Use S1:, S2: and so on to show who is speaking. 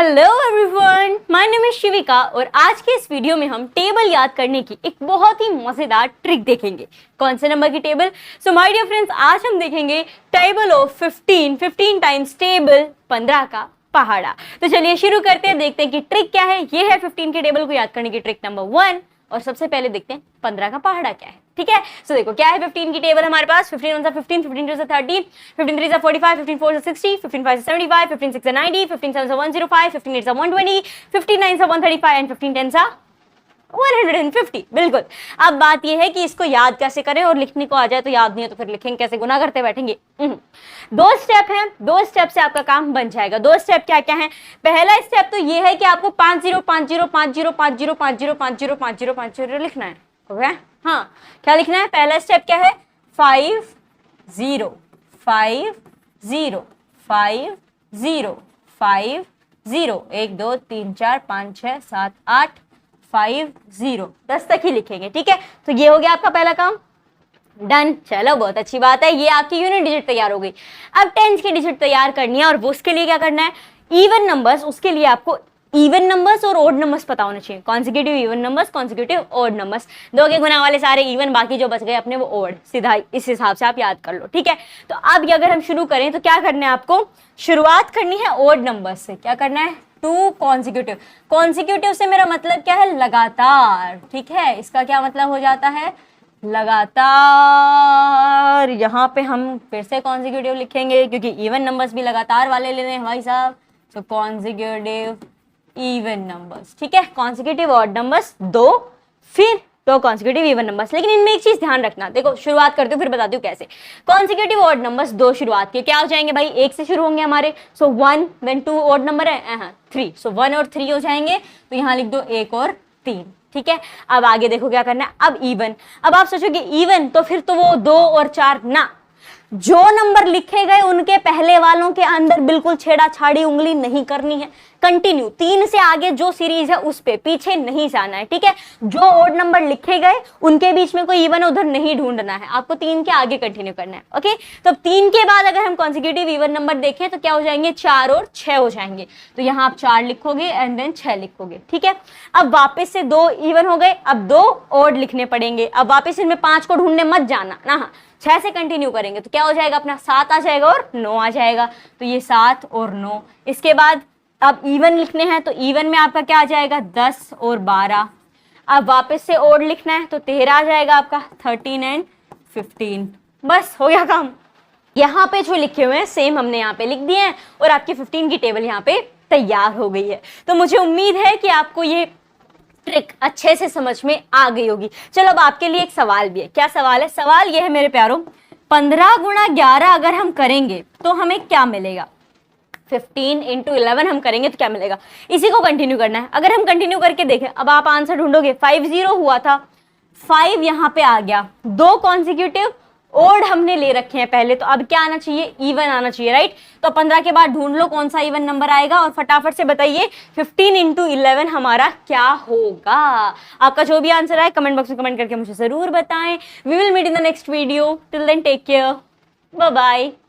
S1: Hello everyone, my name is Shivika और आज के इस वीडियो में हम टेबल याद करने की एक बहुत ही मजेदार ट्रिक देखेंगे। कौन से नंबर की table? So my dear friends, आज हम देखेंगे टेबल ऑफ 15 टाइम्स टेबल 15 का पहाड़ा। तो चलिए शुरू करते हैं, देखते हैं कि ट्रिक क्या है। ये है 15 के टेबल को याद करने की ट्रिक नंबर 1 और सबसे पहले देखते हैं 15 का पहाड़ा क्या है। ठीक है, सो देखो क्या है 15 की टेबल हमारे पास। 15 1 15, 15 2 30, 15 3 45, 15 4 60, 15 5 75, 15 6 90, 15 7 105, 15 8 120, 15 9 135 एंड 15 10 150। बिल्कुल। अब बात यह है कि इसको याद कैसे करें, और लिखने को आ जाए तो याद नहीं है तो फिर लिखेंगे कैसे, गुना करते बैठेंगे। दो स्टेप हैं, दो स्टेप से आपका काम बन जाएगा। दो स्टेप क्या क्या है? पहला स्टेप तो ये है कि आपको 50 50 50 50 50 50 50 50 लिखना है। ओके, हाँ, क्या लिखना है? पहला स्टेप क्या है? 5 0 5 0 5 0 5 0 1 2 3 4 5 6 7 8 5 0 10 तक ही लिखेंगे। ठीक है, तो ये हो गया आपका पहला काम डन। चलो बहुत अच्छी बात है, ये आपकी यूनिट डिजिट तैयार हो गई। अब टेंस की डिजिट तैयार करनी है, और वो उसके लिए क्या करना है? Even numbers. उसके लिए आपको इवन नंबर्स और ओड नंबर्स पता होना चाहिए। Consecutive even numbers, consecutive odd numbers. दो के गुना वाले सारे इवन, बाकी जो बच गए अपने वो ओड। सीधा इस हिसाब से आप याद कर लो। ठीक है, तो अब अगर हम शुरू करें तो क्या करना है आपको? शुरुआत करनी है ओड नंबर से। क्या करना है? 2 कॉन्सिक्यूटिव। कॉन्सिक्यूटिव से मेरा मतलब क्या है? लगातार। ठीक है, इसका क्या मतलब हो जाता है? लगातार। यहाँ पे हम फिर से कॉन्सिक्यूटिव लिखेंगे क्योंकि इवन नंबर्स भी लगातार वाले लेने हैं भाई साहब। सो कॉन्सिक्यूटिव इवन नंबर्स। ठीक है, कॉन्सिक्यूटिव ऑड नंबर्स 2, फिर 2 कॉन्सिक्यूटिव इवन नंबर्स। लेकिन इनमें एक चीज ध्यान रखना, देखो शुरुआत करती हूँ फिर बताती हूँ कैसे। कॉन्सिक्यूटिव ऑड नंबर्स 2 शुरुआत के क्या हो जाएंगे भाई? 1 से शुरू होंगे हमारे। सो 1 देन 2 ऑड नंबर है 3। सो 1 और 3 हो जाएंगे, तो यहाँ लिख दो 1 और 3। ठीक है, अब आगे देखो क्या करना है। अब इवन। अब आप सोचोगे इवन तो फिर तो वो 2 और 4 ना, जो नंबर लिखे गए उनके पहले वालों के अंदर बिल्कुल छेड़ाछाड़ी उंगली नहीं करनी है। कंटिन्यू 3 से आगे जो सीरीज है उस पे पीछे नहीं जाना है। ठीक है, जो ओड नंबर लिखे गए उनके बीच में कोई इवन उधर नहीं ढूंढना है, आपको 3 के आगे कंटिन्यू करना है। ओके, तो 3 के बाद अगर हम कॉन्सिक्यूटिव इवन नंबर देखें तो क्या हो जाएंगे? 4 और 6 हो जाएंगे। तो यहाँ आप 4 लिखोगे एंड देन 6 लिखोगे। ठीक है, अब वापस से 2 इवन हो गए, अब 2 ओड लिखने पड़ेंगे। अब वापस इनमें 5 को ढूंढने मत जाना ना, 6 से कंटिन्यू करेंगे तो क्या हो जाएगा अपना? 7 आ जाएगा और 9 आ जाएगा। तो ये 7 और 9। इसके बाद अब इवन लिखने हैं तो इवन में आपका क्या आ जाएगा? 10 और 12। अब वापस से ओड लिखना है तो 13 आ जाएगा आपका, 13 एंड 15। बस हो गया काम। यहाँ पे जो लिखे हुए हैं सेम हमने यहाँ पे लिख दिए हैं और आपकी 15 की टेबल यहाँ पे तैयार हो गई है। तो मुझे उम्मीद है कि आपको ये ट्रिक अच्छे से समझ में आ गई होगी। चलो अब आपके लिए एक सवाल भी है। क्या सवाल है? सवाल यह है मेरे प्यारों, 15 गुणा 11 अगर हम करेंगे तो हमें क्या मिलेगा? 15 इंटू 11 हम करेंगे तो क्या मिलेगा? इसी को कंटिन्यू करना है। अगर हम कंटिन्यू करके देखें, अब आप आंसर ढूंढोगे। 5 0 हुआ था, 5 यहाँ पे आ गया। 2 कॉन्सिक्यूटिव ओड हमने ले रखे हैं पहले, तो अब क्या आना चाहिए? इवन आना चाहिए, राइट? तो 15 के बाद ढूंढ लो कौन सा इवन नंबर आएगा और फटाफट से बताइए 15 इंटू 11 हमारा क्या होगा। आपका जो भी आंसर आए कमेंट बॉक्स में कमेंट करके मुझे जरूर बताएं। We will meet in the next video. Till then take care, bye bye.